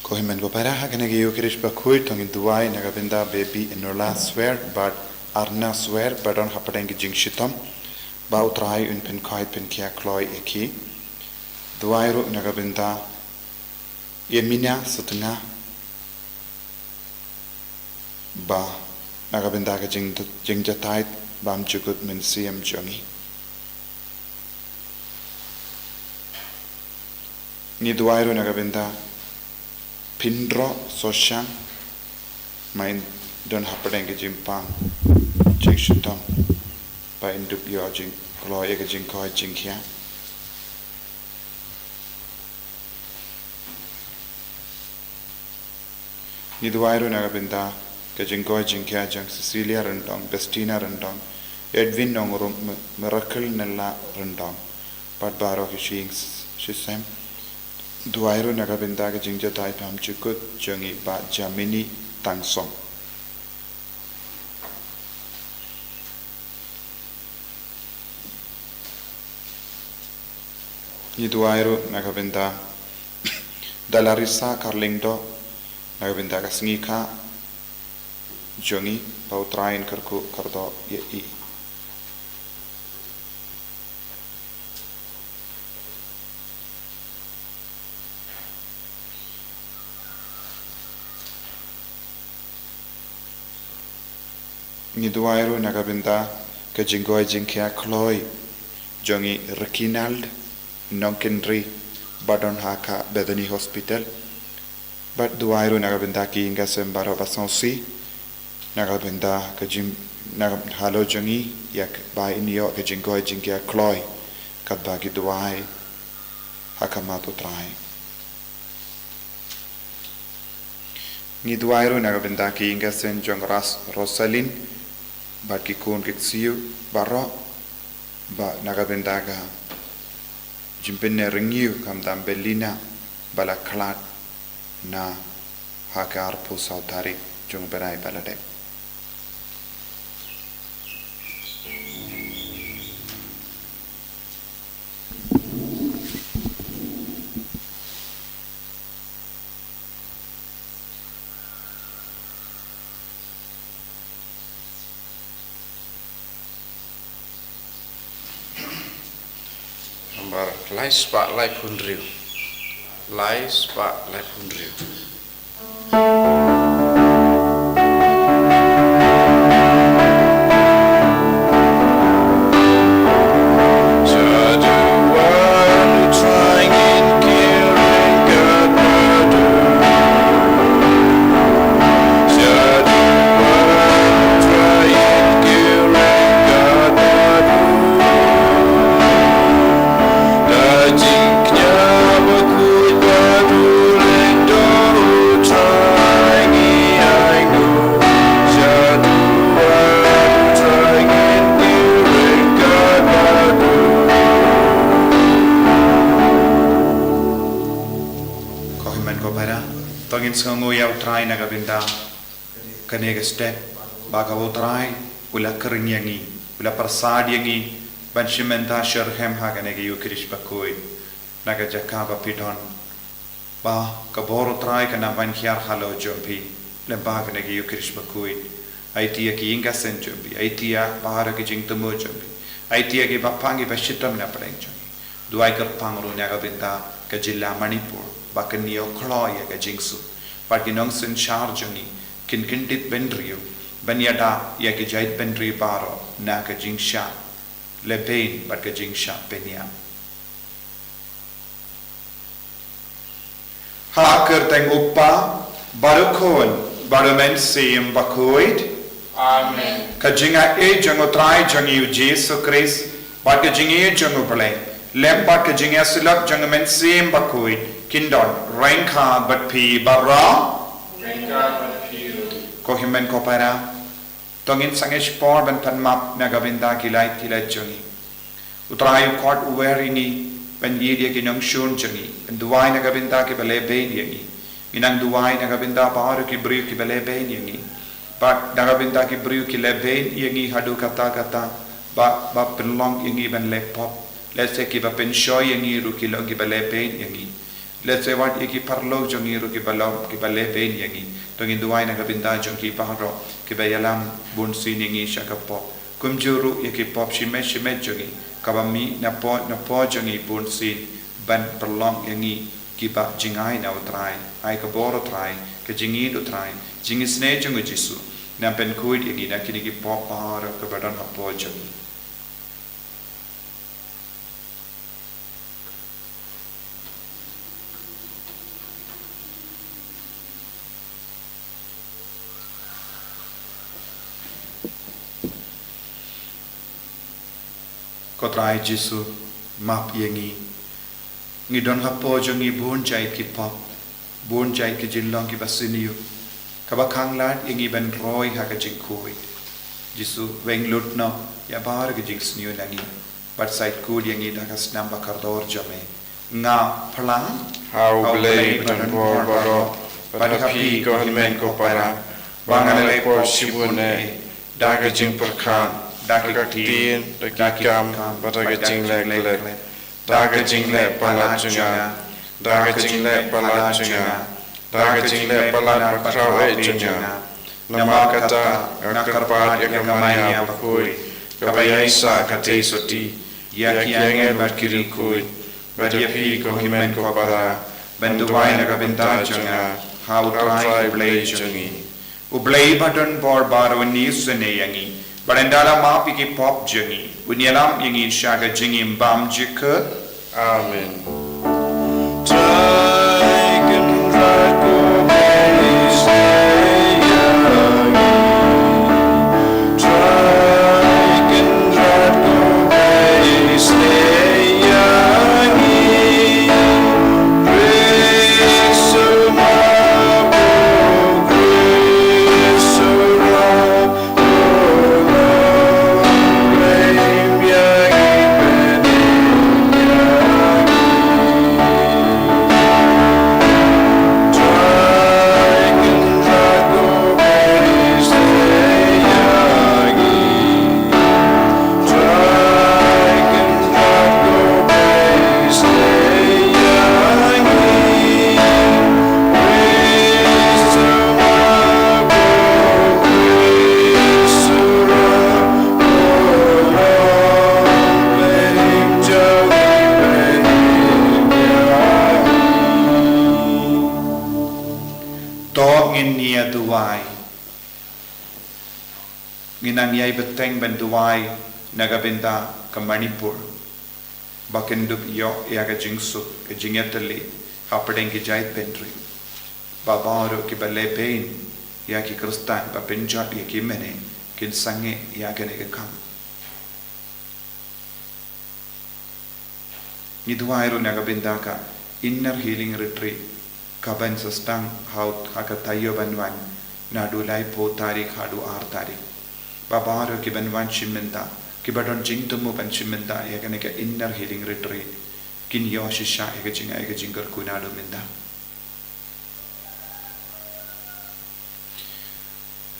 Kohimen go paraha kanegi yukirish Bakhuid tong duai nagabinda baby enola swear but arna swear but on hapadengi jingshitom ba utrai un pen kai pen kia kloi eki duai ru nagabinda yemina sutunga ba nagabinda ka jingjatai bam chukut men siam jongi ni duai ru nagabinda Pindro sosyang main don hapadeng ke jimpang jing shutam pa indup yo jing klo ye ke jing koi jing kia ni duairu nagabinda ke jing koi jing kia jang Cecilia rendong Bestina rendong Edwin nongurum miracle nella rendong pat baro ke shisem Duairu nagabinda ke jingjatai pam chukut jongi ba jamini tangsong. Ni duairu nagabinda dalarisa karlingdo nagabinda ke Sngi ka jongi ba utrain kerku kardo ye i. Ni duairu nagabinda ke jingoi jingkia kloi jongi Rekinald Nonkendri Badon Haka Bethany Hospital but duairu nagabinda ki inga sembaro basansi nagabinda ke jing nagab halo jongi yak ba inyo ke jingoi jingkia kloi kat bagi duai hakamatu trai ni duairu nagabinda ki inga sen jong Rosalind Bat kikun kitsiu baro ba nagabendaga jimpenne ringiu kam dambelina bala klat na hakar pu sautari jung berai balade Lai spa lai punriu. Lai spa lai punriu. Sngi yau trai nagabinda kanega step bagawo trai ula kerinyangi ula persadiyangi banshimenta sherhem ha kanega yukirish Bakhuid naga jakaba pidon ba kaboro trai kana bankiar halo jompi lemba kanega yukirish Bakhuid aitia ki inga sen jompi aitia bahara ki jingtumo jompi aitia ki bapangi bashitam na preng jompi duai kar pangru nagabinda ka jilla Manipur bakaniyo khloya ka jingsu Pagi Nongstoin shar jongi kin kintit benriu banyada ya ke jait benri baro na ka jingsha lebain bat ka jingsha benya ha kerteng uppa barukon barumen sim Bakhuid Amen ka jinga e jongo trai jongi u Jesu Christ bat ka jingi jongo bale lem bat ka jinga silap jongo men sim Bakhuid Kindon, Rainka but P. Barra Kohimen Kopara Tongin Sangish Por Ben Panmap Nagabinda Kilai Jongi Utrayu Court Uwerini Ben Yedia Kinong Shun Jongi and Duai Nagabinda Kibale Bain Yangi Inang Duai Nagabinda Baru Kibru Kibale Bain Yangi But Nagabinda Kibru Kile Bain Yangi Hadu Kata Kata Ba Penlong Yangi Ben Lepop Let's say Kiba Penshoy Yangi Rukilo Kibale Bain Yangi let's say what iki parlo jongi ru ki balom ki balle pen yangi tongin duai na kabinda jongi pahro ki bayalam bun sin yangi shakapo kumjuru iki pop shime jongi kabami na po jongi bun sin ban perlong yangi ki ba jingai na utrai ai ka boro trai ka jingi do trai jingisne jongi jisu na pen kuid yangi na kini ki pop pahro ka badan hapo jongi Kotrai Jisu map yangi ngidon hapo jongi bun jai ki pop bun jai ki jinlong ki basiniu kabakang lat yangi ben roy ha ka jingkoi Jisu weng lut no ya bar ki jingsniu nangi but side kud yangi da ka snam bakardor jame nga phalang how blade ban bor baro but happy ko men ko para bangale por shibune daga jing perkhan daga tin daga kam bataga jing leg daga jing le pala chunga daga jing le pala chunga daga jing le pala patrau e chunga namakata nakarpat yakamaya bakhuid kabaya sa kate soti yakiange barkiri kuid badapi ko himen ko para banduai nagabenta chunga how try play chungi ublay badon bor baro ni sene yangi Barandala mapi ki pop jengi, unyalam yangi shaga jingim bam jika. Amen. Nginang yai beteng benduai nagabinda ke Manipur bakendup yo yaga jingsuk ke jingetali hapadeng ki jait pentri babaro ki balle pain ya ki kristan ba penjat ya ki mene kin sange ya kene ke kam niduairu nagabinda ka inner healing retreat kaban sastang haut hakatayo banwan nadulai po tarik hadu ar tarik Babaro ki banwan shimenta ki badon jingtumu ban shimenta ya kene ke inner healing retreat kin yo shisha ega jingar kunado minda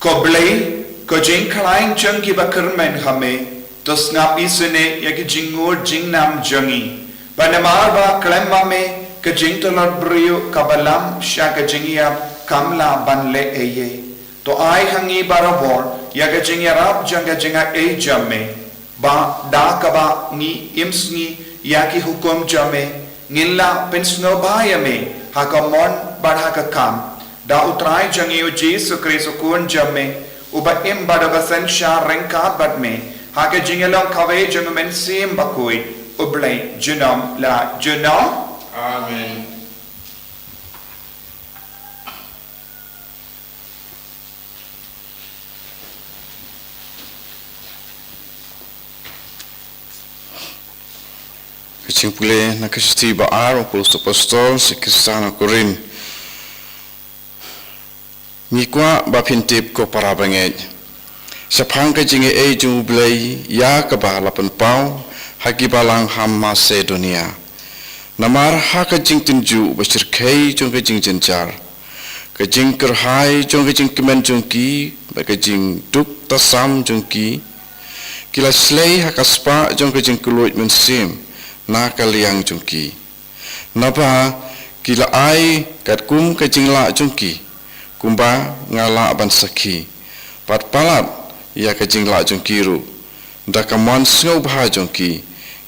koblei ko jing khlaing chang ki bakar men hame to snapi sune ya ki jingor jingnam jangi banamar ba klemma me ke jingtolor brio kabalam sha ke jingia kamla banle eye to ai hangi barabor yaga jingya rap janga jinga e jamme ba da kaba ni imsni yaki hukum jamme ngilla pensno bayame hakamon badha kam da utrai jangi jesu kristo kun jamme uba im badabasan sha renka badme haka jingelong kave jangumen sim bakui ublay junam la junam amen Kecingpule na Kristi baaro pulso apostol si Kristana Korin. Mikwa bapintip ko para bangej. Sa pangka jinge e jublay ya kabalapan pau hagi balang ham Macedonia. Namar haka jing tinju basir kay jong jing jenjar. Ka jing kerhai jong jing kemen jongki baka jing duk tasam jongki. Kila slay haka spa jong jing kuloit mensim. Na kaliang jungki napa kila ai kat kum ka jingla jungki kumba ngala ban sakhi pat palat ya ka jingla jungki ru da kamon sngau bha jungki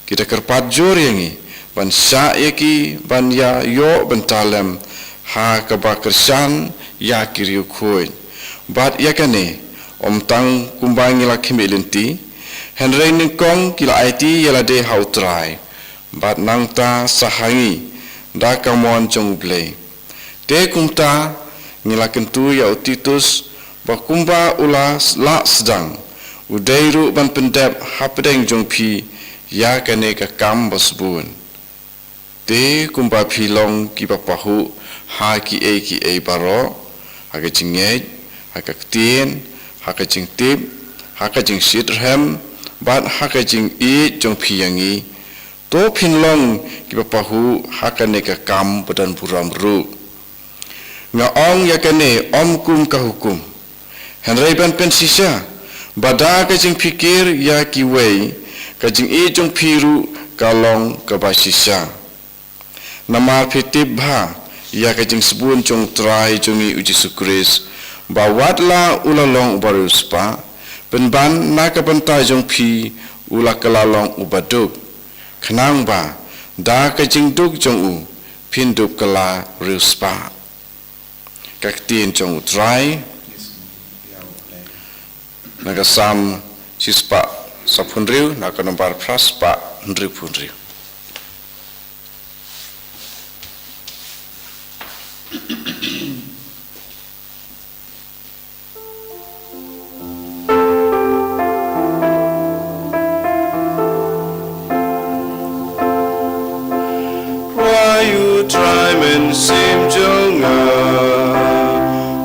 kita kerpat jor yangi ban sya yaki ban ya yo ban talem ha ka ba kersan ya kiriu khoi bat ya kane om tang kumba ngila khimilenti henrei ningkong kila IT yala de hautrai bat nangta sahangi da kamon jongble te kumta ngila kentu ya utitus ba kumba ula la sedang udairu ban pendep hapdeng jongpi ya kane ka kam basbun te kumba philong ki ba pahu ha ki e baro ha ka jingej ha ka tien ha ka jingtip ha ka jing sitrhem bat ha ka jing e jongpi yangi to phinlong ki ba pahu ha ka ne ka kam badan buram ru nga ong ya kane om kum ka hukum henrei ban pensisa bada ka jing fikir ya ki wei ka jing e jong phiru kalong ka basisa nama fitib bha ya ka jing sebun jong trai jongi uji sukris bawatla ulalong ubaruspa penban na ka bantai jong phi ula kalalong ubaduk khnang ba da ka jing duk jong u phinduk kala ruspa kak tien jong trai nagasam sispa sapunriu nakanombar praspa ndri punriu sim jonga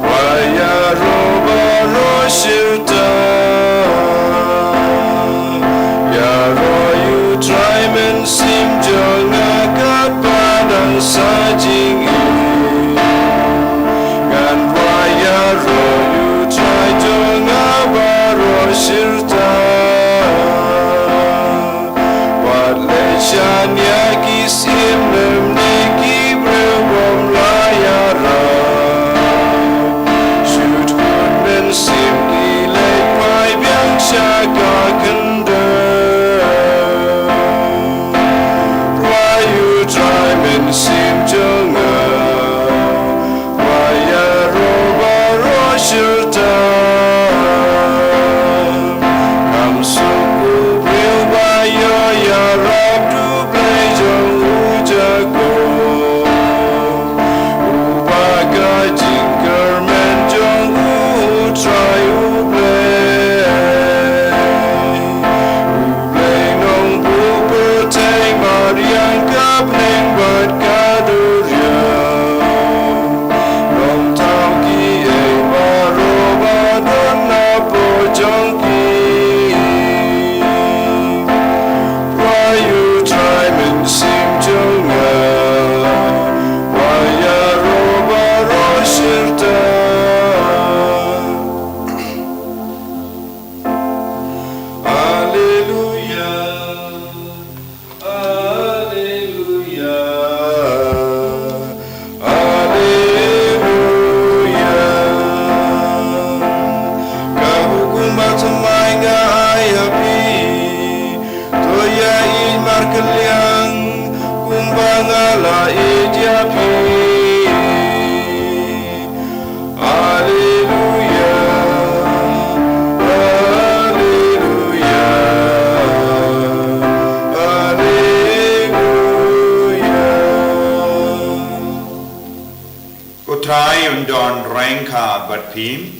waya roba roshilta ya royu trimen sim jonga kapadang sajing gan waya royu try jonga baroshilta wat lechan yaki sim nemneki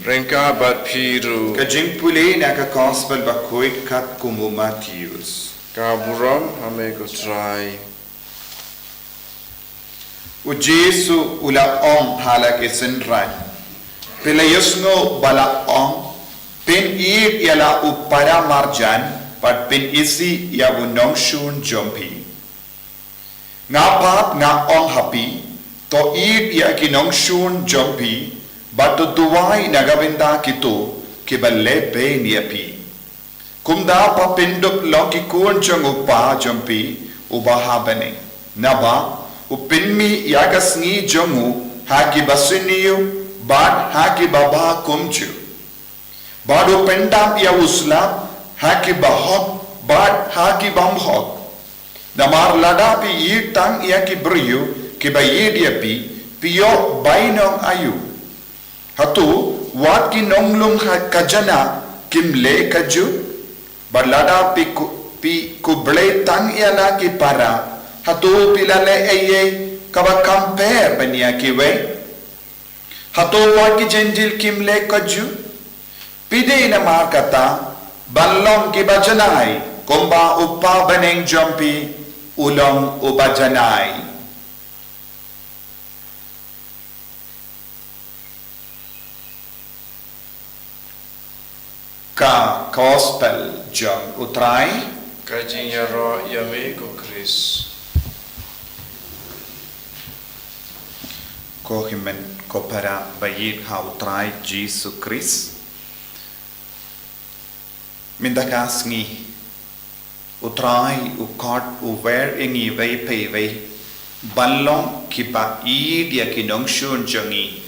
Rengka bat piru ka jingpuli na ka gospel Bakhuid kat kumu Matthews ka buram hame ko try u Jesu ula ong hala ke senran pila yusno bala ong pin ir yala upara marjan pat pin isi ya bu Nongstoin jompi ngapap nga ong happy to ir ya ki Nongstoin jompi Batu duwai nagabinda kito kiballe be niapi. Kumda pa pinduk loki kuon jong upa jompi ubaha bane. Naba upinmi yaga Sngi jongu haki basiniu bad haki baba kumju bado pendam ya uslam haki bahok bad haki bamhok namar ladapi yitang ya ki beriu ki bayedia piyo bainong ayu hatu wat ki nonglum kajana kimle kaju balada pi kuble tang iala ki para hatu pilale eye kaba compare bania ki we hatu wat ki jenjil kimle kaju pide na markata balong ki bajanai komba upa baneng jompi ulong ubajanai ka gospel jong utrai ka jingtyrwa yame ko Chris ko himen ko para bayit ha utrai Jesus Christ mindaka Sngi utrai ukot uwer ingi vei pei vei ballong kipa idia kinongshun jongi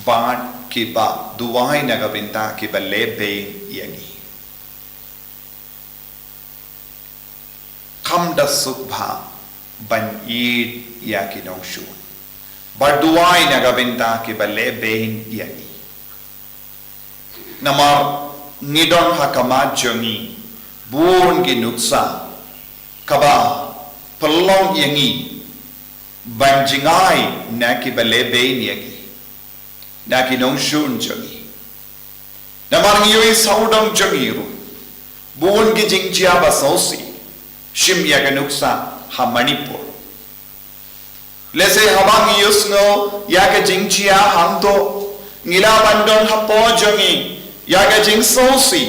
bad kiba duwai nagabinta kiba lebe yangi kamda sukha ban id yaki nongshu bad duwai nagabinta kiba lebe yangi namar ngidon hakama jongi buon ki nuksa kaba pelong yangi ban jingai na kiba lebe yangi naki nongshun jangi namar ngiyoy saudang jangiru buon ki jingtyrwa ba sausi shim yaga nuksa ha Manipur lese habang yusno yaga jingtyrwa hamto ngila bandon ha po jangi yaga jing sausi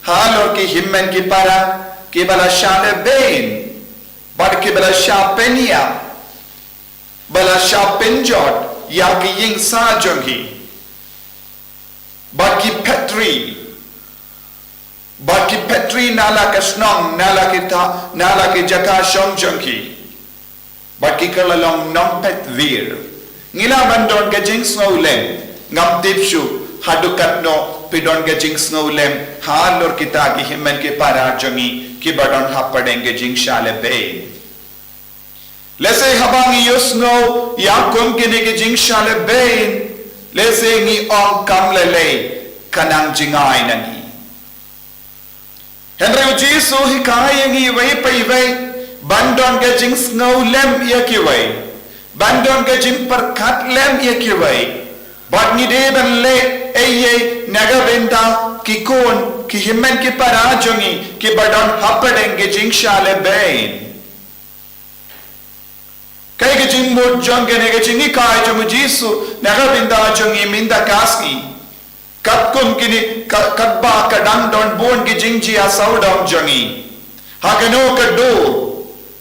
halor ki himmen ki para ki bala shale bain bad ki bala shapenia bala shapenjot yagi ying sa jangi Baki Petri nala kasnong nala ki jaka shong jongki Baki kalalong nong pet vir ngila bandon ka jing snowlem ngam dipshu hadukat no pidon ka jing snowlem halor kita ki himmen ki para jongi ki badon hapadeng ka jing shale bay lese habang yusno yakum kini ki jing shale bay lese ngi on kamlele kanang jingai nani Henry Jesu hikaya ngi wei pai wei bandon ke jing snow lem ya ki wei bandon ke jing perkat lem ya ki wei bad ni de ban le eye naga benda ki kon ki himmen ki parajongi ki badon hapadeng ke jing shale bain Kaya ke jing mod jong ke ne ke jing ikai jong Jesu naga binda jong i minda kasni kat kum kini kat ba kadang don bon ke jing ji asau dong jong i hagano ka do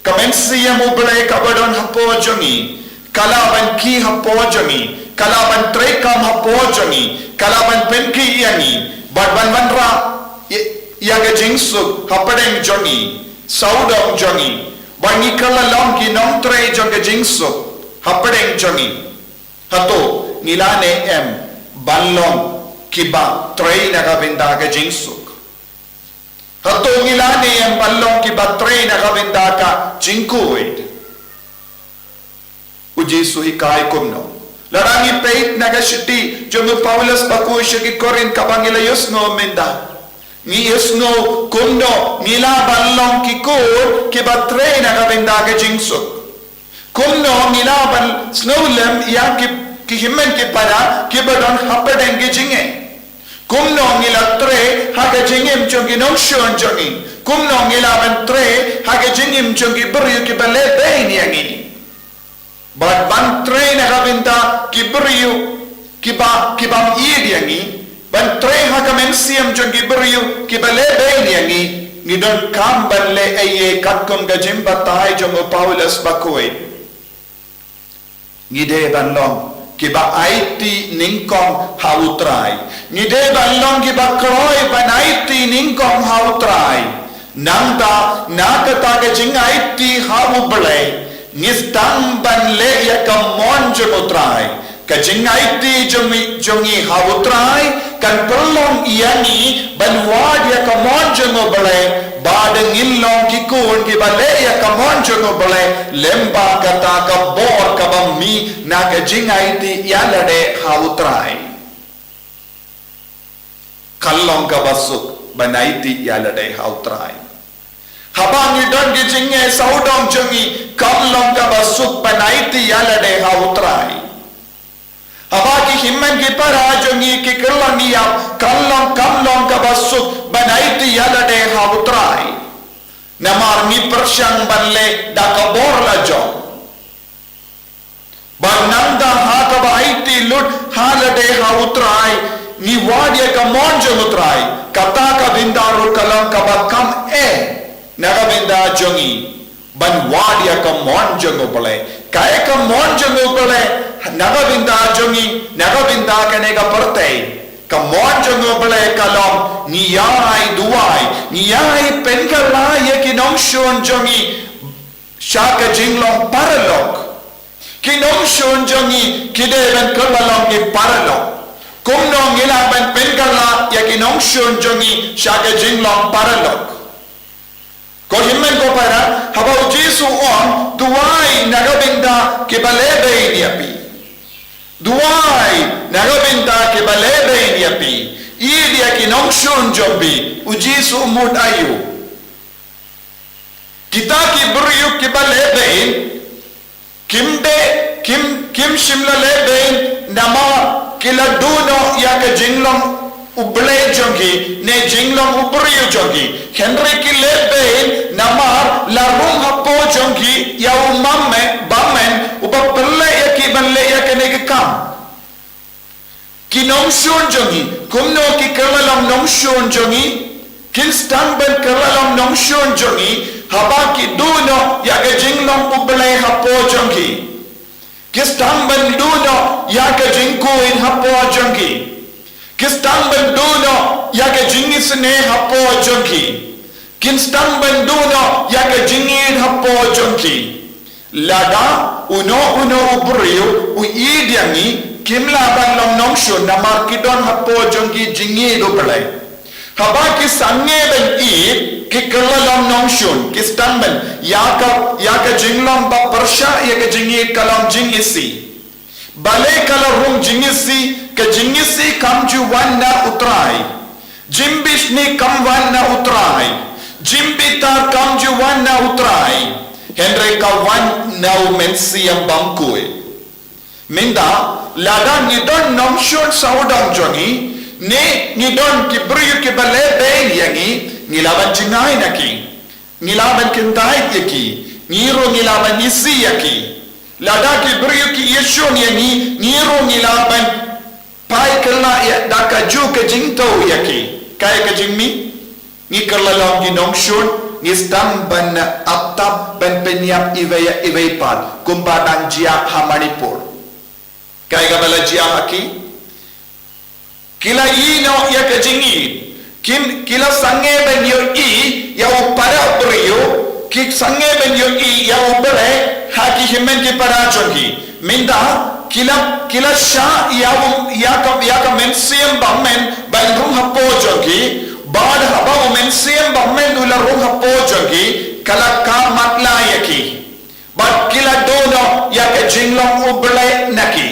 kamensi ya mo blai ka badon hapo jong i kalaban ki hapo jong i kalaban tre kam hapo jong i kalaban pen ki yani bad ban ban ra ya ke jing su hapadeng jong i sau dong jong i Bangi kala long ki nong tre jong ke jingso hapadeng jongi hato nilane em banlong kiba tre na kabinda ke jingso hato nilane em banlong kiba tre na kabinda ka jingkuid ujisu hikai kumno larangi peit na ka shiti jong Paulus Bakhuid shiki korin kabangila yusno minda ni yusno kumno nila ballong ki kur ki batre na kabinda ke jingsuk kumno nila bal snowlem ya ki himmen ki para ki badon hapadeng ki jinge kumno nila tre ha ke jingim chongi nongshon chongi kumno nila ban tre ha ke jingim chongi buru ki bale bein yangi bad ban tre na kabinda ki buru ki bam yid yangi ban tre hakamen siam jongi beriu ki bale bein yangi ngidon kam banle eye katkum gajim batai jongo Paulus Bakhuid ngide ban long ki ba IT ningkong hautrai ngide ban long ki ba kroi ban IT ningkong hautrai nangda nakata gajing IT hau bale ngistang ban Lait-ïa ka mon jengotrai ka jingai ti jongi hawutrai kan perlong iani ban wadia ka mon jengobale badeng illong kikun ki ba Lait-ïa ka mon jengobale lemba kata ka bor ka bami na ka jingai ti yalade hawutrai kallong ka basuk banai ti yalade hawutrai habang idon gi jinge saudong jongi kallong ka basuk panaiti yalade hautrai habaki himmen ki para jongi ki kerlania kallong ka basuk panaiti yalade hautrai namar ni persyang banle da kabor la jong bananda hata baiti lut halade hautrai ni wadia ka monjong utrai kata ka bindarul kalang ka bakam nagabinda jongi ban wadia ka mon jongo bole kaya ka mon jongo bole nagabinda jongi nagabinda ka nega pertei ka mon jongo bole kalom niyai duai niyai penkala ye ki Nongstoin jongi shaka jinglong paralok ki Nongstoin jongi kideven kalalong ki paralok kumno ngila ban penkala ye ki Nongstoin jongi shaka jinglong paralok ko himmen ko para habau Jesu on duai nagabinda ke balebe niapi duai nagabinda ke balebe niapi idia ki Nongstoin jombi u Jesu mud ayu kita ki buriuk ke balebe kim shimla lebe nama kila duno ya ke jinglong uble jongi ne jinglong ubriu jongi Henry ki lebe namar larung hapo jongi ya umamme bamen uba pelle ya ki banle ya kene kam ki Nongstoin jongi kumno ki kerlalam Nongstoin jongi kin stang ben kerlalam Nongstoin jongi haba ki duno ya ke jinglong uble hapo jongi ki stang ben duno ya ke jingkuin hapo jongi Kistang benduno yaga jingis ne hapo jonki Kistang benduno yaga jingin hapo jonki Lada uno ubriu uidiangi kimla banlong Nongstoin namar kidon hapo jonki jingi do pelai haba ki sange ben ki kerlalong Nongstoin kistang ben yaga jinglong ba persha yaga jingi kalam jingisi balai kala rum jingisi ke jingisi kamju wanna utrai jimbishni kam wanna utrai jimbitar kamju wanna utrai Henry ka wanna mensiam bangkui minda lada nidon Nongstoin saudang jongi ne nidon kibriu ki balebe yangi nilaban jingai naki nilaban kintai yaki niro nilaban isi yaki lada kibriu ki yeshon yangi niro nilaban pai kerla ya daka ju ke jingto yaki kai ke jingmi ni kerla long di Nongstoin ni stam ban atap ban penyap iwe pat kumbadang jia hamanipur kai ga bala jia haki kila ino ya ke jingi kila sange ben yo ya upara brio ki sange ben yo ya upare haki himmen ki para jongi minda kila sha ya ka mensiam bamen ban rum hapo jogi bad haba mensiam bamen ula rum hapo jogi kala ka matla yaki bad kila dono ya ka jinglong uble naki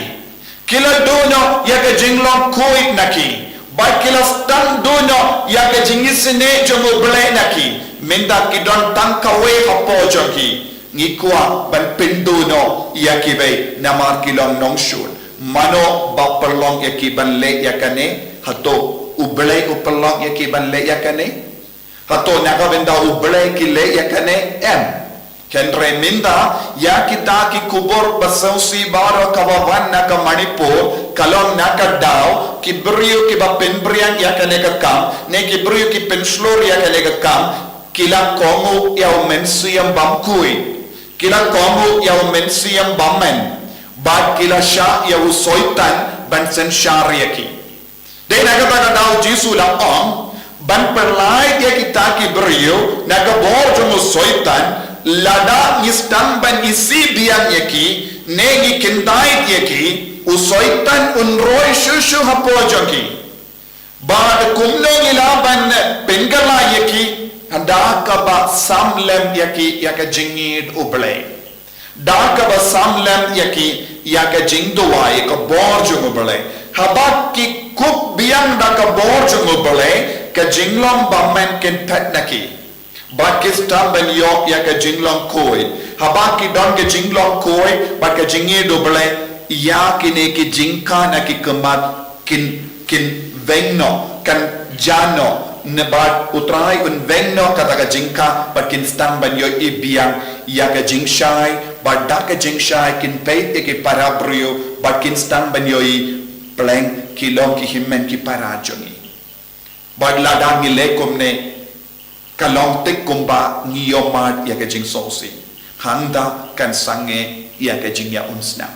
kila dono ya ka jinglong kuit naki bad kila stan dono ya ka jingisine jomo uble naki minda kidon tangkawe hapo jogi ngikwa ban pendono yakibe namar kilong Nongstoin mano baperlong yakiban Lait-ïa kane hato ublay upelong yakiban Lait-ïa kane hato nakabenda ublay ki Lait-ïa kane Henry minda ya kita ki kubur basausi baro kawawan naka Manipur kalong naka daw ki brio ki ba penbriang ya kane kakam ne ki brio ki penslor ya kane kakam kila kongu ya mensiam bamkui kila komu ya mensiam bamen bad kila sha ya usoitan ban sen syariaki de naga pada dau Jesu la ban perlai dia kita ki brio naga bor jomo soitan lada ngistam ban isi biang yaki negi kindait yaki usoitan unroi shushu hapo joki bad kumno ilaban pengala yaki dakaba samlem yaki yaka jingid uble dakaba samlem yaki yaka jingdowa yaka borjung uble habak ki kup biang daka borjung uble ka jinglom bammen ken petnaki Pakistan ben yok ya ka jinglong koi habaki don ke jinglong koi ba ka jingi doble ya kine ki jingka na ki kemat kin vengno kan jano nebat utrai un vengno kata ka jingka Pakistan ben yok ibiang ya ka jingshai ba da ka jingshai kin peit ke parabrio Pakistan ben yoi pleng kilong ki himmen ki parajongi ba ladang ile komne kalong tek kumba ngiyomad ya ke jing sosi handa kan sange ya ke jing ya unsna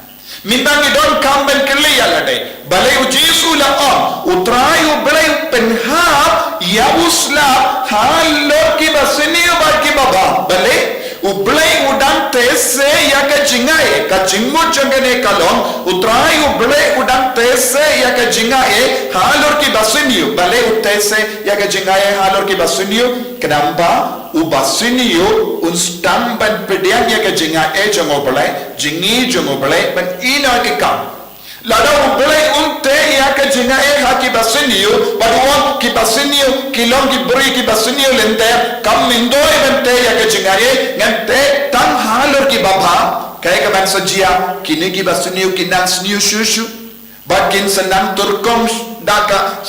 mintangi don kamben kele ya lade balai ujisu la on utrayu balai penha ya usla hallo ki basini ba ki baba balai ublai udang tese ya ke jingae ka jingmo jangene kalong utrayu balai udang tese ya ke jingae halor ki basini balai utese ya ke jingae halor ki basini kenapa ubasiniyo unstamban pedian ya ke jingae jango balai jingi jango balai ban ina ke kam lada ublai unte ya ke jingae haki basiniyo baduan ki basiniyo kilong ki beri ki basiniyo lenter kam mindoi bente ya ke jingae ngante tang halor ki baba kaya ke ban sajia kini ki basiniyo kinang sniyo shushu bakin senang turkom daka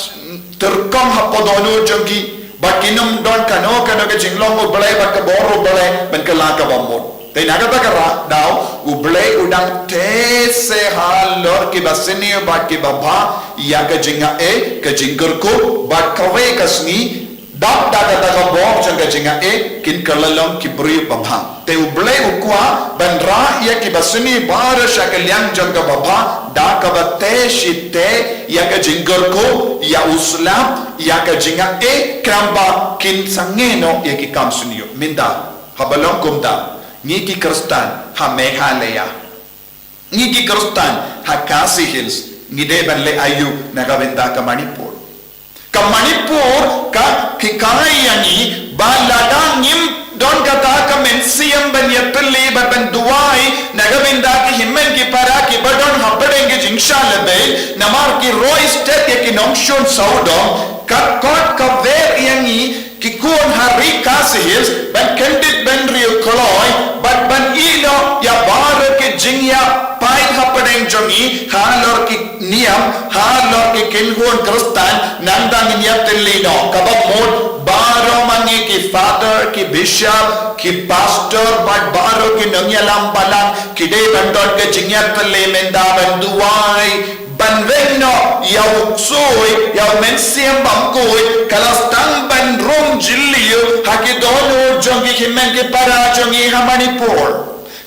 turkom hapodono jongi bakinum don kano ke jinglong ublai bak ke boro ublai ban ke laka bamot te naga takara daw ublai udang tese halor ki basini bak ki baba ya ke jinga ke jinggerku bak kawe kasni dap daga daga bor jang ke jinga kin kalalong ki bri baba te ublai ukwa ban ra ya ki basini bar shakaliang jang ke baba da ka bate shite ya ke jinggerku ya uslam ya ka jinga kramba kin sangeno ya ki kamsuniyo minda habalong kumda ni ki kristan ha meghalaya ni ki kristan ha Khasi Hills ni de ban le ayu nagabenda ka Manipur ka kikai yani balada ngim don kata ka mensiam ban yatli ban duai nagabenda ki himmen ki para ki badon habadenge jingsha lebe namar ki roy state ya ki Nongstoin saudom ka kot ka ver yani ki kun hari Khasi Hills ban kendit ban rio koloi ban ilo ya bar ke jingya pai hapadeng jongi halor ki niam halor ki kinhun kristan nandang nyatelino kabab mod baro mangi ki father ki bishop ki pastor baro ki nangyalam balang ki de bandon ke jingya tele menda banduai banveno ya uksoi ya mensiam bangkoi kalastang ban rom jilliyo hakidono jongi himen ke para jongi Manipur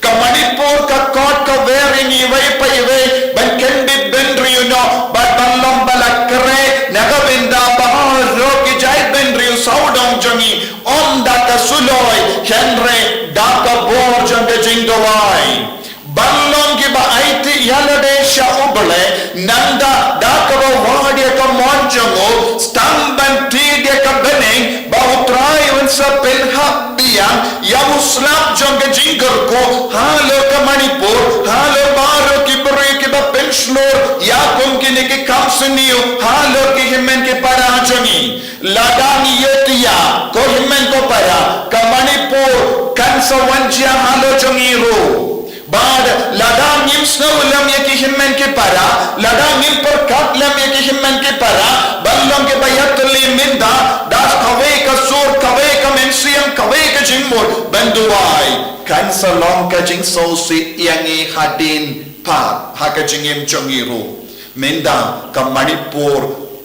ka Manipur ka kot ka veringi vai pai vai ban kendit ben riuno bat ballom balakre nagabenda baharo ki jai ben riu saudong jongi onda ka suloi henre daka bor jonge jingdowai ballom ki ba aiti yalade sha uble nanda daka ba wadi ka monjongo stamban tide ka beneng ba utrai unsa penha biang ya muslim jonge jinggerko halo ka Manipur halo baro ki beri ki ba penslor ya kum ki ne ki kamsniyo halo ki himmen ki para jongi ladang yetia ko himmen ko para ka Manipur kan sawanjia halo jongiro bad ladang im snowlam ye ki himmen ke para ladang im per katlam ye ki himmen ke para ballam ke bayatli minda das kawe ka sur kawe ka mensiam kawe ka jingmur banduai kan salong ka jing sosi yangi hadin pa ha ka jingim chongiru minda ka Manipur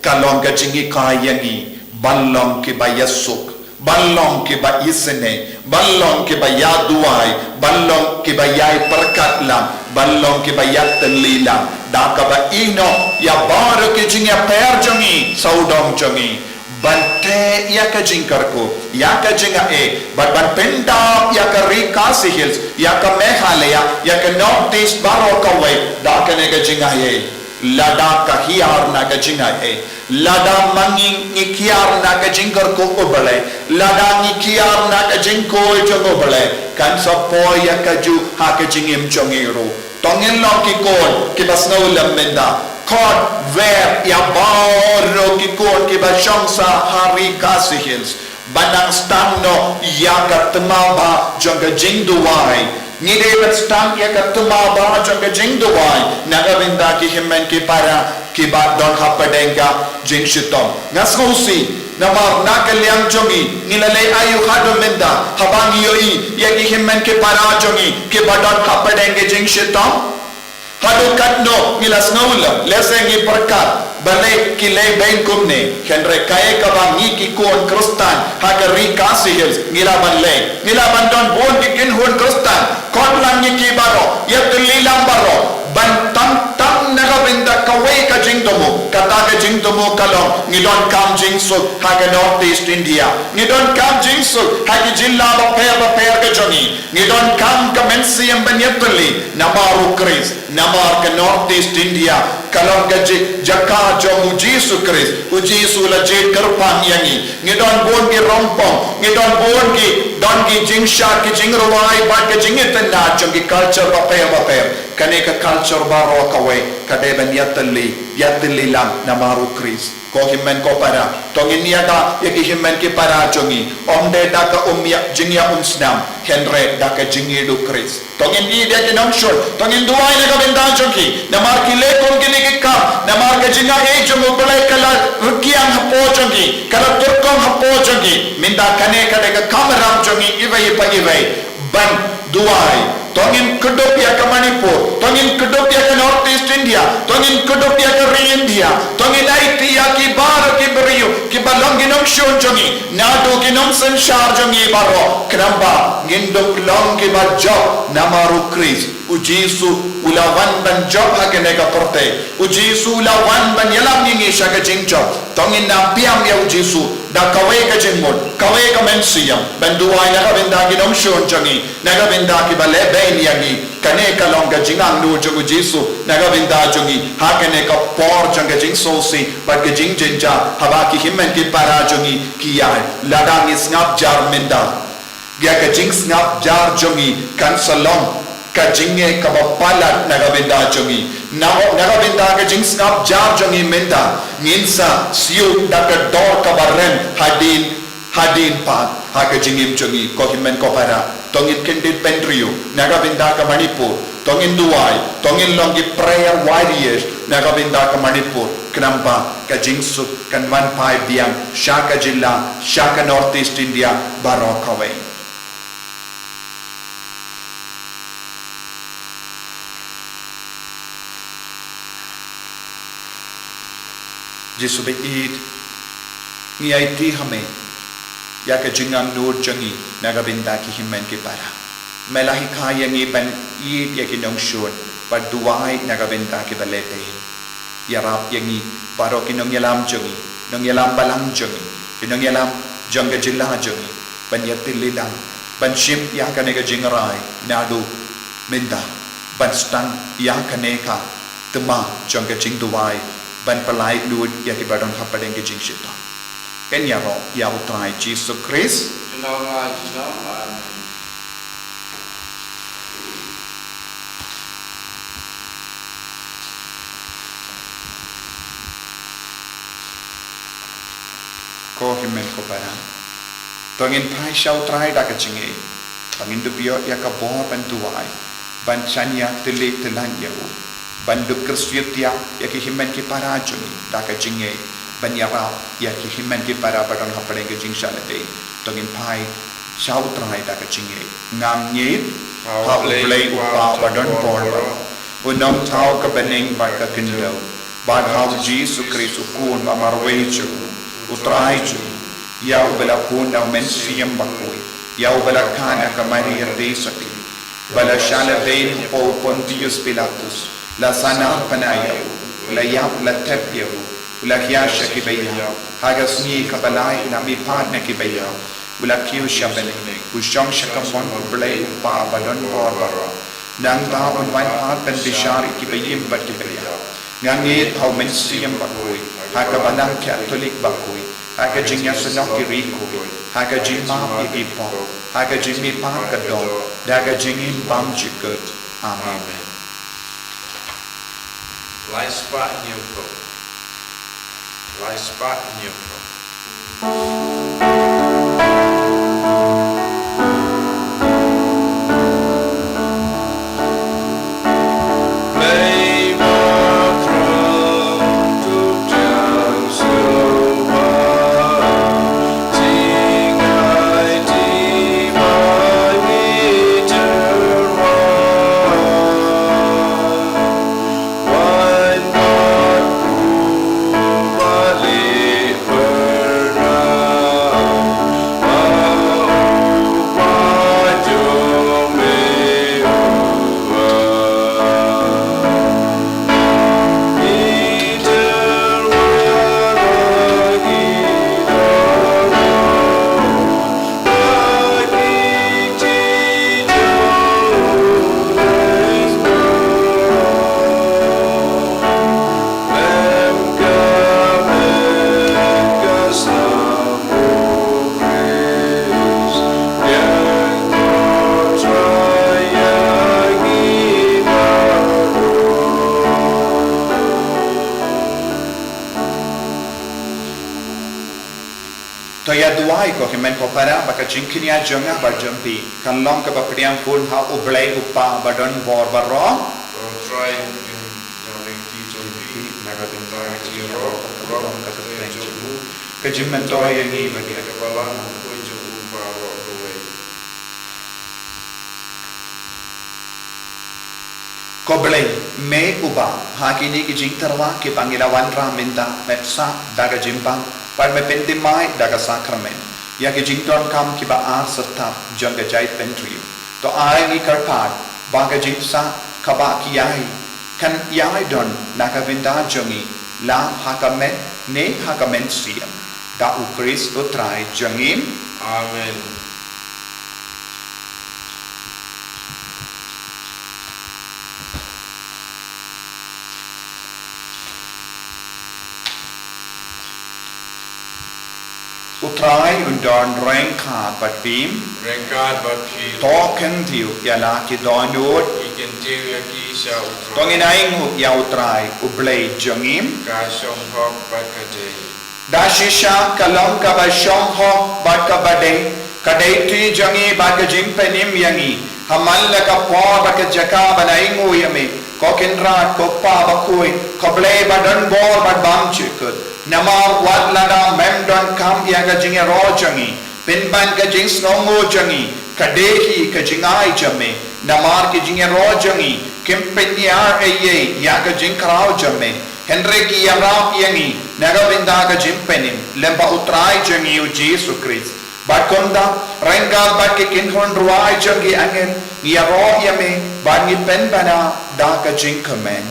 kalong ka jingi kayangi ballam ke bayasuk ballong ke ba isne ballong ke ba yaduai ballong ke ba yai perkatlam ballong ke ba yatlila da ka ba ino ya bar ke jinga per jongi saudong jongi Bante yaka jingkarko, yaka jinga but penda yaka rika sihils, yaka Meghalaya, yaka northeast barokaway, dakanega jinga lada kahiar naga jinga lada manging ikiar naga jingkarko ubale, lada ikiar naga jingko jogobale, kan sapoy yaka ju haka jingim chongiro, tongin loki kon, kibasno lamenda. Kod ver ya baro ki kon ki ba shangsa hari kasihils banang stangno ya katmaba jonga jingduwai ngide bat stang ya katmaba jonga jingduwai nagavinda ki himmen ki para ki ba don hapadenga jingshitom ngasausi namar nakalyang jongi ngilale ayu hado menda habangi yoi ya ki himmen ki para jongi ki ba don hapadenga jingshitom hadu katno ngilas ngaula lesengi perkat balai kilai bengkumne henre kaya kabang ngiki kuon krustan haga rika sihils ngilaban don bon kikin huon krustan kodlang ngiki baro yatlilang baro ban tam nagabinda kawai ka jingdomo kata ka jingdomo kalong ngidon kam jingsuk haga northeast India ngidon kam jingsuk haga jilla baper ka jongi ngidon kam ka mensiyam banyatli namaru kris namar ka northeast India kalong ka jaka jomu Jesu Kris ujisu la je karpan yangi ngidon bon ki rompong ngidon bon ki don ki jingsha ki jingrawai bat ka jingitan na jongi culture baper kaneka culture baro kawai kadeban yatli lang namaru Kris ko himmen ko para tongin niada yaki himmen ki para jongi omde daka umya jingya umsnam henre daka jingidu Kris tongin ni dia ki nongshol tongin duai na kabenda jongi namar ki lekon ki ni ka namar ka jinga jongo balai kala rukiang hapo jongi kala turkong hapo jongi minda kaneka daka kamaram jongi ivai ban duai tongin kudup ya ke Manipur, tongin kudup ya ke Northeast India, tongin kudup ya ke India, tongin Lait-ïa ki bar ki beriu, ki balong ginong shon jongi, nadu ginong senshar jongi baro, kenapa gindup long ki bajob namaru Kris, ujisu ulawan ban job hakenega porte, ujisu ulawan ban yalam ngingi shaka jingjob, tongin na piam ya ujisu, da kawai ka jingmod, kawai ka mensiyam, banduai nagabinda ginong shon jongi, nagabinda ki balebe yangi kane ka longa jingang nu jogu Jesu nagabinda jongi hakane ka por jonga jing sosi but ke jing jinja haba ki himmen ki para jongi ki ya ladang is ngap jar menda ya ka jing ngap jar jongi kan salong ka jinge ka bapalat nagabinda jongi nagabinda ka jing ngap jar jongi menda nginsa siu da ka dor ka barren hadin pat haka jingim jongi ko himmen ko para tongin kendit pendrio nagabinda ka Manipur tongin duai tongin longi prayer warriors nagabinda ka Manipur kenapa ka jingsuk kan man pai biang shaka jilla shaka northeast India barokawai Jesu be id ni IT hame ya ka jingang nur jangi nagabinda ki himmen ki para melahi kaya ngi ban id ya ki nongshon paduai nagabinda ki balete yarap yangi paro ki nong yalam jangi nong yalam balang jangi ki nong yalam janga jilla jangi ban yatil lilang ban shim ya ka nega jingrai nadu minda ban stang ya ka neka tma janga jingduai ban palai lud ya ki badon hapadeng ki jingshita Kenya ro ya utrai Jesu Kris ko himmen ko para tongin pai shau trai da ka chinge tongin dupio ya ka bo ban tuai ban chanya tele telan ya ban dup kristiatia ya ki himmen ki para juni da ka chinge banyarap ya ki himmen ki para badon hapadeng ke jingshalate tongin pai shau trai da ka chinge ngam nyit ha play upa badon por unong thau ka beneng ba ka kindo ba hau Jesu Kristu kun ba marweju utrai ju ya ubala kun na mensiyam Bakhuid ya ubala kana ka Maria de saki bala shala vein po Pontius Pilatus la sana panaya la yap la tep ula hiasha kibaya haga Sngi kabalai ula mi partner kibaya ula kiu shabene ushong shakamon blay pa badon borbara nang ta un wan part ben bishari kibayim bat kibaya ngangi thau men siam Bakhuid haga banang Catholic Bakhuid haga jingya sanok kiriko haga jima ipo haga jimi part kadon daga jingin bam chikut amen Lai spot nyuko. Lai spot nyuko. Play Mawkhlam to jang soba. Jingtyrwa jingtyrwa. Toya duai ko himen ko para baka jingkinia jonga ba jumpi kan long ka ba priam pun ha ublay upa badon bor barro Try yang ki jompi nagadinta jiro rom kata jomu ka jimmen toy yang ni bagi kepala ko jomu baro doe. ko blay me uba ha kini ki jingtyrwa ki pangilawan ra minta metsa daga jimpang par me pentimai daga sakramen ya ke jington kam ki ba a serta janga jai pentri to ai ni karpat baga jingsa kaba ki yai kan yai don naka vinda jongi la hakamen ne hakamen siam da u Kristo trai jangim Amen. utrai undon rengka bat bim Rengkat bakhi token tiu ya la ki donut ikan tiu lagi sa utro. tongin aing ya utrai ublay jangim Ka song hok bakade. dashisha kalam ka ba shong ho bat ka bade kadai ti jangi ba ka jing penim yangi hamal la ka po ba ka jaka banaing u yame ko kinra ko pa ba kui ko blay badan bor bat bam chikut nama wat lada mem don kam ya ka jing ro jangi pin ban ka jing snongo jangi kadehi ka jingai jame namar ki jing ro jangi kim penyar eye ya ka jing krao jame Henry ki yamrap yangi nagavinda ka jimpenim lemba utrai jangi u Jesu Christ batkonda rengal bat ki kinhon ruai jangi angel ya ro yame ban ni pen bana da ka jinkamen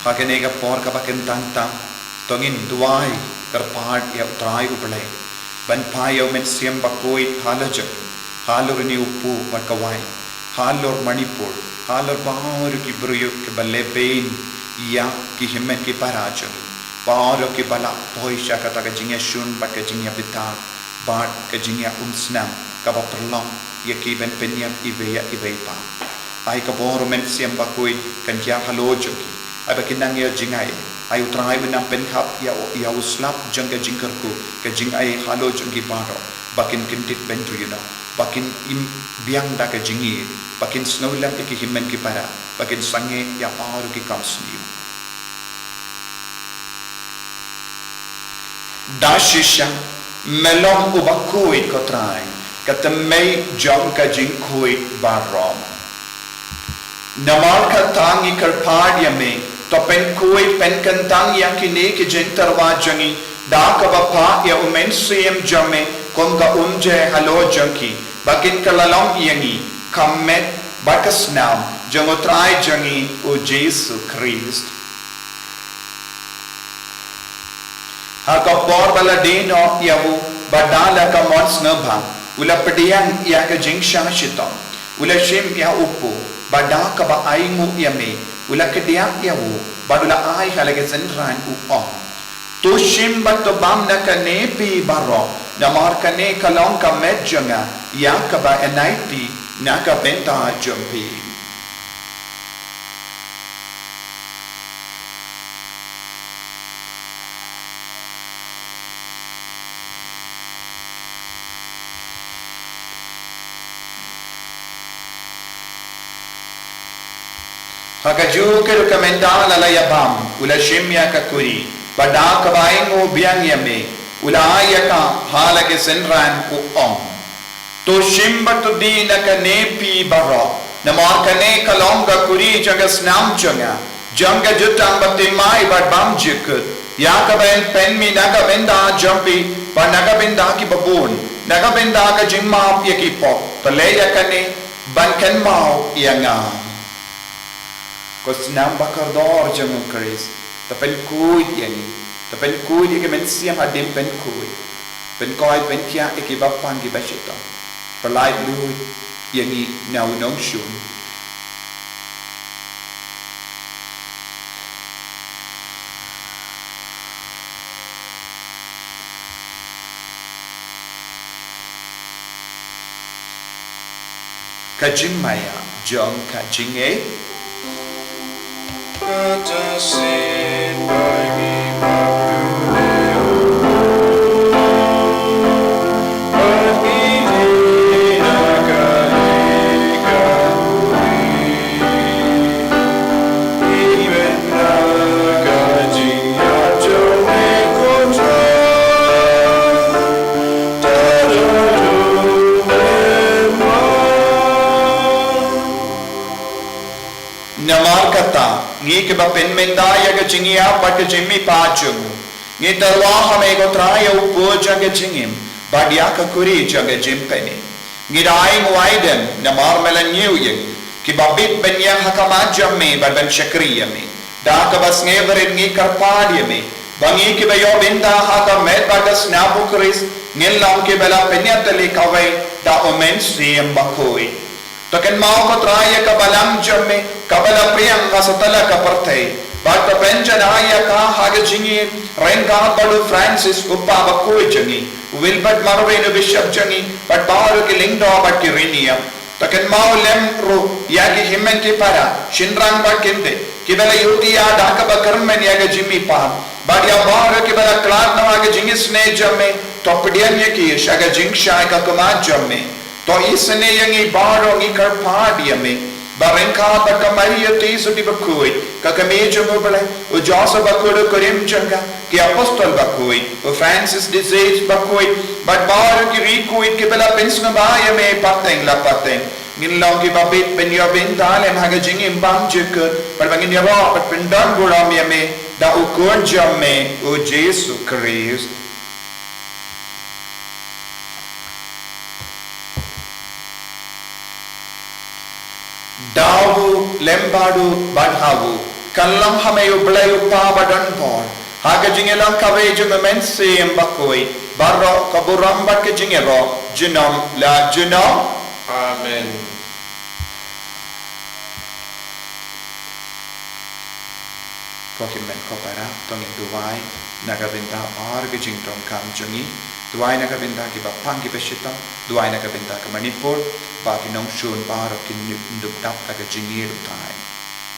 Hagenega por ka baken tanta tongin duai karpad ya utrai ublay ban payo men siam Bakhuid halajak halur ni upu matkawai halur Manipur halar baru ki bruyuk ke baleben ya ki himmet ki parajang baru ki bala poisha kata ka jingya shun bat ka jingya bita bat ka jingya umsnam ka ba perlong ya ki ben penyam ibeya ibeipa ai ka boru men siam Bakhuid kan kya halojo ki ai ba kinang ya jingai ai utrai benam pen khap ya uslap jang ka jingkarku ka jing ai halojo ki baro bakin kintit ben tu you know bakin im biang da ka jingi bakin snaulam ki himmen ki para bakin sange ya paru ki kamsniu da shisha melom u Bakhuid ko trai kata mei jong ka jing Bakhuid barom namal ka tangi karpad ya me to pen Bakhuid pen kantang yang kini ki jingtyrwa jangi da ka bapa ya umen siem jame konga unje halo jangi bakin kalalong yangi kamet bakas nam jangotrai jangi o Jesu Christ haka por baladino yavu badala ka mons nabha ula pediang ya ka jingsha shitam ula shim ya upu badaka ba aingu yame ula kediak yavu badula ai halage senran u on to shim bat bam na ka nepi baro namar ka ne kalong ka medjanga ya ka ba enaipi na ka benta jumpi Hakaju ke rekomendal ala yabam ula shimya ka kuri bada ka baingo biang yame ula ayaka halake senran ku om to shimba to dina ka nepi baro namar ka ne kalonga kuri janga snam janga jutang batte mai bad bam jikut ya ka ben pen mi naga benda jampi pa naga benda ki babun naga benda ka jimma yaki po to le yakane ban kan mau yanga ko snam bakardor jangu Chris tapen Bakhuid yani tapen Bakhuid ke men siam adim pen Bakhuid pen koi pen kia ke bapang ki bashita pelai lu yani now Nongstoin kajimaya jong kajinge Kata sin bagi Bakhuid bagi dina kali kahuri iben naga jingya jone kotra tadadu memang namar kata ngi ke ba pen mendaya ga jingia ba ke jimmi pajum ngi tarwa hame go traya upo jaga jingim ba dia ka kuri jaga jimpeni ngi dai waiden namar melanyu yeng ki ba bit ben yang hakama jamme ba ben shakriya me da ka bas ngeverin ngi karpadi me bangi ki ba yo binda haka med ba das nabu kris ngil lam ke bela penyatali kawai da omen siem Bakhuid Token mau ko traya ka balam jamme kabala priyam ka satala ka parthai but the penjanaya ka haga jingi renga badu Francis uppa Bakhuid jangi wilbert marve no bishop jangi but baru ki lingdo but ki riniam token mau lem ru yagi himmen ki para shinrang ba kinde ki bela yutia daka ba karmen yaga jimmi pa but ya baru ki bela klat na haga jingi sne jamme topdian yaki shaga jing shai ka kuma jamme to isne yangi baro ngi karpadi me barenka bakamariya tisuti Bakhuid kakamejo mobile o Joseph Bakhuid korim janga ki apostol Bakhuid o Francis disease Bakhuid but baro ki Bakhuid ke bela pensna baya me pateng la pateng ngin long ki babit ben yo ben dalem haga jingim bam jekut par bangin yo pat pendan gulam me da o kon jamme o Jesu Christ dawu lembadu badhawu kallam hameyu blayu pa badan pon haga jingelang kawe jumen sem Bakhuid barro kaburam bat ke jingero junam la junam Amen Kokimen kopara tongin duwai nagabinta or ke jingtong kam jungi duwai nagabinta ki bapang ki peshitam duwai nagabinta ke Manipur ba ki Nongstoin ba ro ki ndupdap ka jingi rutai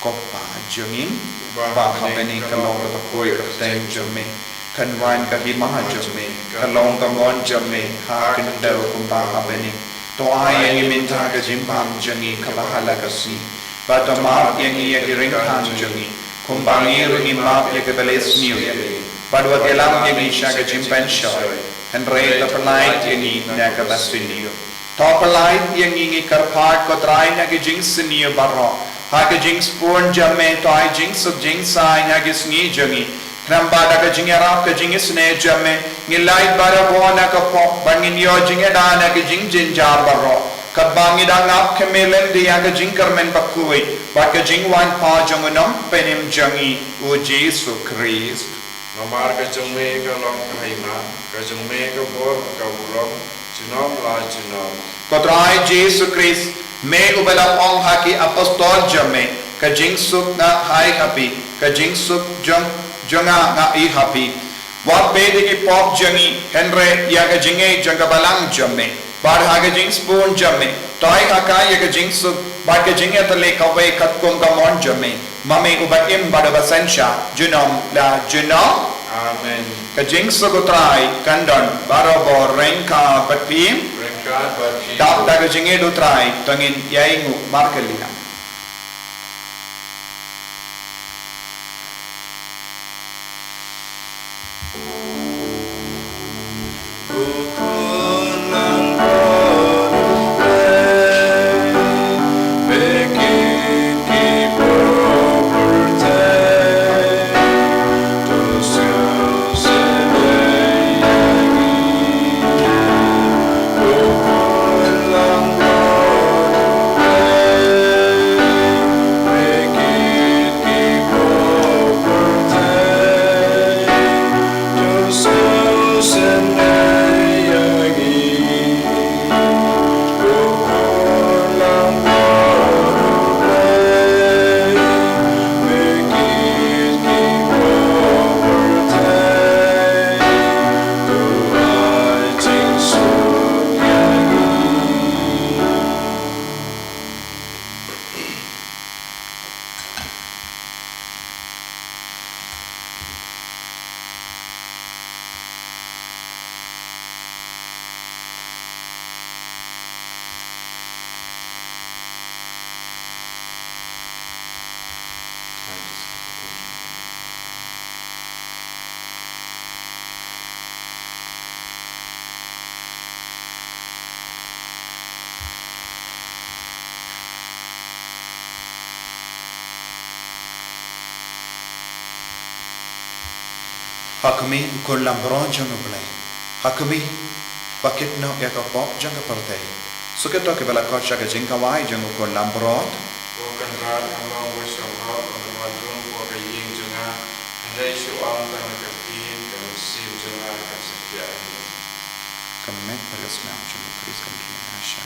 koppa jungin ba happening kalong ka Bakhuid ka teng jumi kanwan ka himaha jumi kalong ka mon jumi ha kin daw kum ba happening to ai yang minta ka jimpam jungi ka bahala ka si ba to ma yang ia ki ringkan jungi kumbangir imap ya ke beles niu ya padwa kelam yang isya ke jimpan shoy and rei ta pelait yang i na ke basiniu to pelait yang ingi karpat ko trai na ke jing siniu barro ha ke jing spurn jamme to ai jing sub jing sai na ke sngi jangi kramba da ke jing arap ke jing sne jamme ngilai bara bona ka po bangin yo jing da na ke jing jinja barro kabangi dangap kemelen dia ke jingkermen Bakhuid ba ke jingwan pa jongonom penim jangi u Jesu Christ Nomar ka jengme ka long kahima ka jengme ka bor ka ulong jinom la jinom kotrai Jesu Christ me ubala ong haki apostol jamme ka jingsuk na hai happy ka jingsuk jonga nga I happy wa pede ki pop jangi henre ya ka jinge janga balang jamme bar haga jing spoon jamme toy haka ya ka jing su bar ka jing ya tale ka we kat kum ka mon jamme mame ubatim bada basensha junom la junom Amen ka jing su ko trai kandon barobo renka batpim Rengkat bagi dap da ka jing e do trai tangin yaingu markelina Hakmi ukol lambron jango blai hakmi bakit no ya ka pop jango partai suketo ke bala kocha ka jingka wai jango ukol lambrot Bukan rat ambang wisdom hot on the madun for ka ying junga Hendai syuang tang nakatin kan sim junga kan sekia ini kamek palas na jango Chris kan asha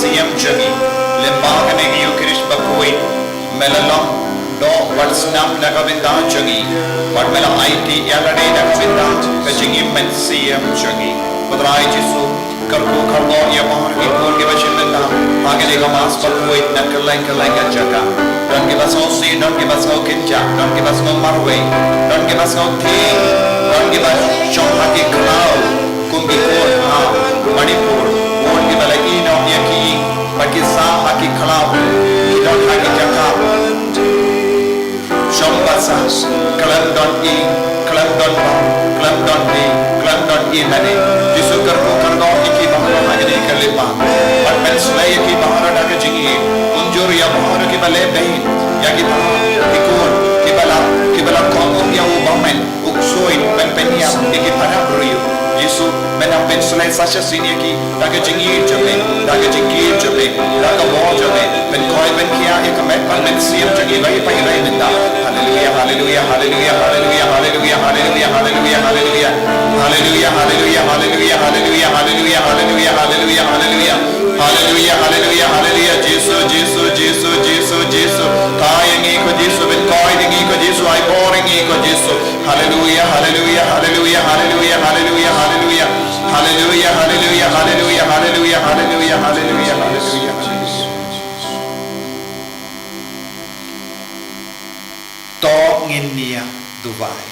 siam jangi lemba kanegi Eucharist Bakhuid melalong do watsnam nagabinda jangi wat melang IT yalade nagabinda kajingi men siam jangi Padrai Jesu karku kardo ya mahar ki pur ke bachin benda agale ka mas Bakhuid nakaleng kaleng jaga don ke basau si don ke basau kinja don ke basau marwe don ke basau thing don ke basau chong hati klau kumbi kon ha manipur won ke balagi no yaki baki sa haki klau don haki jaga chong basa kalam don i kalam don ba kalam don di kalam don i mane Jesu karku kardo iki bahara hagane kalepa but men slay iki bahara daga jingi unjur ya bahara ki bale behin ya ki ikon ki bala kongo ya ubamen uksoin ben penia iki para brio Jesu men am ben slay sasha sini ki daga jingi jobe daga jingi jobe daga bo jobe ben koi ben kia ek men men siam jingi bai pai rai nda hallelujah hallelujah hallelujah hallelujah hallelujah hallelujah hallelujah hallelujah hallelujah hallelujah hallelujah hallelujah hallelujah hallelujah hallelujah hallelujah hallelujah hallelujah hallelujah Jesu Jesu Jesu Jesu Jesu kayangi ko Jesu ben koidingi ko Jesu ai boringi ko Jesu hallelujah hallelujah hallelujah hallelujah hallelujah hallelujah hallelujah hallelujah hallelujah hallelujah hallelujah hallelujah hallelujah to nginia Dubai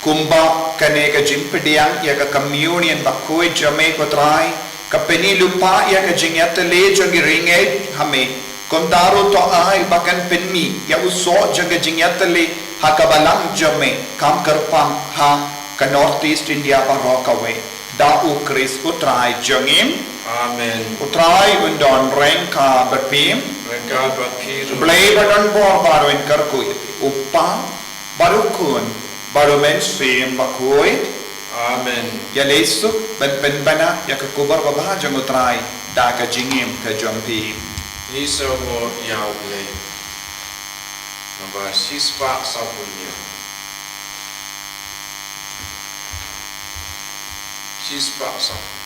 kumba kane ka jimpediang ya ka communion Bakhuid jame ko trai ka penilupa ya ka jingyatale jangi ringe hame kondaro to ai bakan penmi ya uso jaga jingyatale hakabalang jame kam karpang ha ka North East India pa rokawe da u Chris utrai jangim Amen. Utrai undon rengka batpim Rengka batpir. Blay badon bor baruin karku upa barukun baru men sim Bakhuid Amen. ya lesu ben bana ya ke kubar babah jang utrai da ka jingim ka jompi Iso mo yau le. Namba sispa sapunya. Sispa sapunya.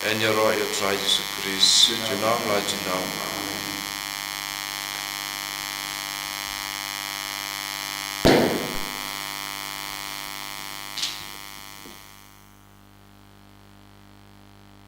En je rooi je try Jesus Christus, je naam laat je naam.